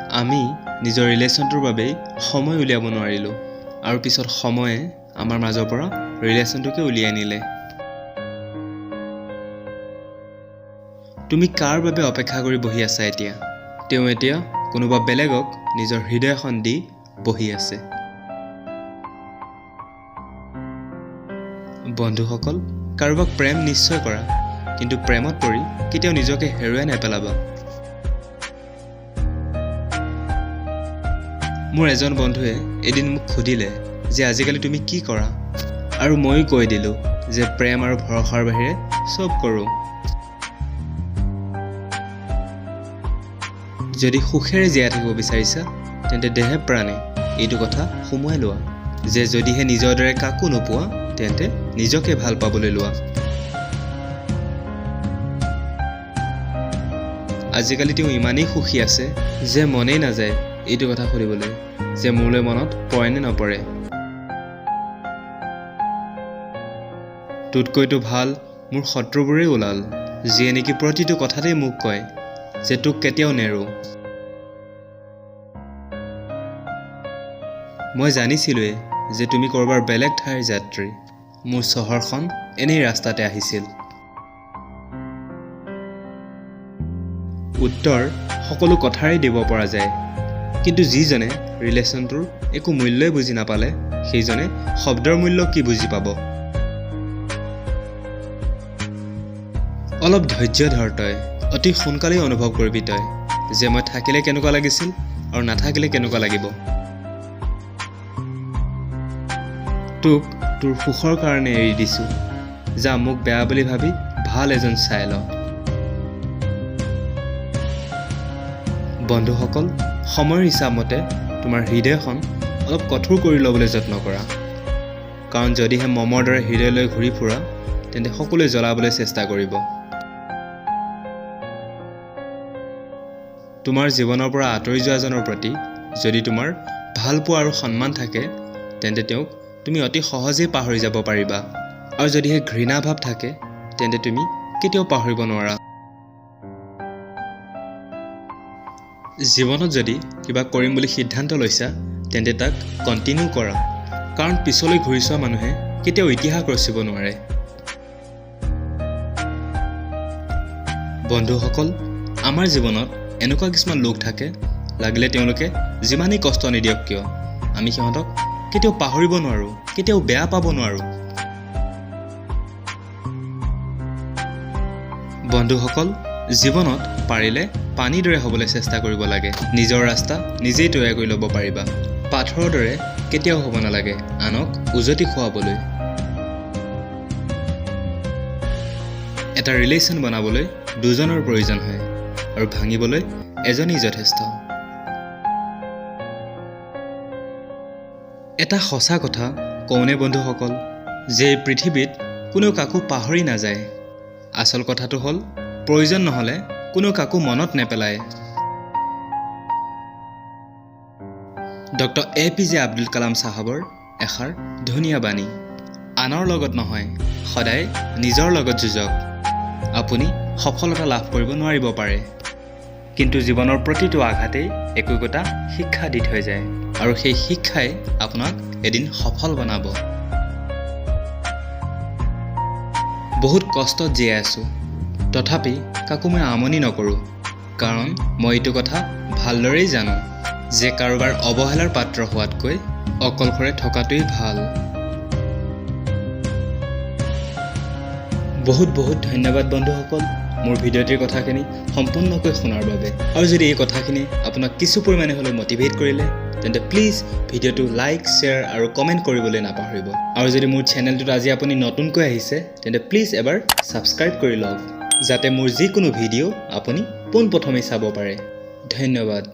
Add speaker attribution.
Speaker 1: আমি নিজৰ ৰিলেশ্যনটোৰ বাবেই সময় উলিয়াব নোৱাৰিলোঁ আৰু পিছত সময়ে আমাৰ মাজৰ পৰা ৰিলেশ্যনটোকে উলিয়াই নিলে। তুমি কাৰ বাবে অপেক্ষা কৰি বহি আছা এতিয়া? তেওঁ এতিয়া কোনোবা বেলেগক নিজৰ হৃদয়খন দি বহি আছে। বন্ধুসকল, কাৰোবাক প্ৰেম নিশ্চয় কৰা, কিন্তু প্ৰেমত পৰি কেতিয়াও নিজকে হেৰুৱাই নেপেলাবা। মোৰ এজন বন্ধুৱে এদিন মোক সুধিলে যে আজিকালি তুমি কি কৰা? আৰু ময়ো কৈ দিলোঁ যে প্ৰেম আৰু ভৰসাৰ বাহিৰে চব কৰোঁ। যদি সুখেৰে জীয়াই থাকিব বিচাৰিছা তেন্তে দেহে প্ৰাণে এইটো কথা সোমোৱাই লোৱা যে যদিহে নিজৰ দৰে কাকো নোপোৱা তেন্তে নিজকে ভাল পাবলৈ লোৱা। আজিকালি তেওঁ ইমানেই সুখী আছে যে মনেই নাযায় এইটো কথা সুধিবলৈ যে মোলৈ মনত পৰে নে নপৰে। তোতকৈতো ভাল মোৰ শত্ৰুবোৰেই ওলাল, যিয়ে নেকি প্ৰতিটো কথাতেই মোক কয় যে তোক কেতিয়াও নেৰোঁ। মই জানিছিলোঁৱে যে তুমি ক'ৰবাৰ বেলেগ ঠাইৰ যাত্ৰী। মোৰ চহৰখন এনেই ৰাস্তাতে আহিছিল। উত্তৰ সকলো কথাৰেই দিব পৰা যায়, কিন্তু যিজনে ৰিলেশ্যনটোৰ একো মূল্যই বুজি নাপালে সেইজনে শব্দৰ মূল্য কি বুজি পাব? অলপ ধৈৰ্য ধৰ তই, অতি সোনকালেই অনুভৱ কৰিবি তই যে মই থাকিলে কেনেকুৱা লাগিছিল আৰু নাথাকিলে কেনেকুৱা লাগিব। তোক তোৰ সুখৰ কাৰণে এৰি দিছোঁ, যা মোক বেয়া বুলি ভাবি ভাল এজন চাই ল। বন্ধুসকল, সময়ৰ হিচাপমতে তোমাৰ হৃদয়খন অলপ কঠোৰ কৰি ল'বলৈ যত্ন কৰা, কাৰণ যদিহে মমৰ দৰে হৃদয়লৈ ঘূৰি ফুৰা তেন্তে সকলোৱে জ্বলাবলৈ চেষ্টা কৰিব। তোমাৰ জীৱনৰ পৰা আঁতৰি যোৱাজনৰ প্ৰতি যদি তোমাৰ ভালপোৱা আৰু সন্মান থাকে তেন্তে তেওঁক তুমি অতি সহজেই পাহৰি যাব পাৰিবা, আৰু যদিহে ঘৃণা ভাৱ থাকে তেন্তে তুমি কেতিয়াও পাহৰিব নোৱাৰা। জীৱনত যদি কিবা কৰিম বুলি সিদ্ধান্ত লৈছা তেন্তে তাক কণ্টিনিউ কৰা, কাৰণ পিছলৈ ঘূৰি চোৱা মানুহে কেতিয়াও ইতিহাস ৰচিব নোৱাৰে। বন্ধুসকল, আমাৰ জীৱনত এনেকুৱা কিছুমান লোক থাকে, লাগিলে তেওঁলোকে যিমানেই কষ্ট নিদিয়ক কিয় আমি সিহঁতক কেতিয়াও পাহৰিব নোৱাৰোঁ, কেতিয়াও বেয়া পাব নোৱাৰোঁ। বন্ধুসকল, জীৱনত পাৰিলে পানীৰ দৰে হ'বলৈ চেষ্টা কৰিব লাগে। নিজৰ ৰাস্তা নিজেই তৈয়াৰ কৰি ল'ব পাৰিবা। পাথৰৰ দৰে কেতিয়াও হ'ব নালাগে আনক উজতি খুৱাবলৈ। এটা ৰিলেশ্যন বনাবলৈ দুজনৰ প্ৰয়োজন হয় আৰু ভাঙিবলৈ এজনেই যথেষ্ট। এটা সঁচা কথা কওঁনে বন্ধুসকল, যে এই পৃথিৱীত কোনেও কাকো পাহৰি নাযায়। আচল কথাটো হ'ল প্ৰয়োজন নহ'লে কোনেও কাকো মনত নেপেলায়। ডক্টৰ APJ আব্দুল কালাম চাহাবৰ এষাৰ ধুনীয়া বাণী, আনৰ লগত নহয়, সদায় নিজৰ লগত যুঁজক। আপুনি সফলতা লাভ কৰিব নোৱাৰিব পাৰে, কিন্তু জীৱনৰ প্ৰতিটো আঘাতেই একো একোটা শিক্ষা দি থৈ যায়, আৰু সেই শিক্ষাই আপোনাক এদিন সফল বনাব। বহুত কষ্টত জীয়াই আছোঁ, তথাপি কাকো মই আমনি নকৰোঁ, কাৰণ মই এইটো কথা ভালদৰেই জানো যে কাৰোবাৰ অৱহেলাৰ পাত্ৰ হোৱাতকৈ অকলশৰে থকাটোৱেই ভাল। বহুত বহুত ধন্যবাদ বন্ধুসকল, মোৰ ভিডিঅ'টিৰ কথাখিনি সম্পূৰ্ণকৈ শুনাৰ বাবে। আৰু যদি এই কথাখিনি আপোনাক কিছু পৰিমাণে হ'লেও মটিভেট কৰিলে তেন্তে প্লিজ ভিডিঅ'টো লাইক, শ্বেয়াৰ আৰু কমেণ্ট কৰিবলৈ নাপাহৰিব। আৰু যদি মোৰ চেনেলটোত আজি আপুনি নতুনকৈ আহিছে তেন্তে প্লিজ এবাৰ ছাবস্ক্ৰাইব কৰি লওক, যাতে মোৰ যিকোনো ভিডিঅ' আপুনি পোনপ্ৰথমেই চাব পাৰে। ধন্যবাদ।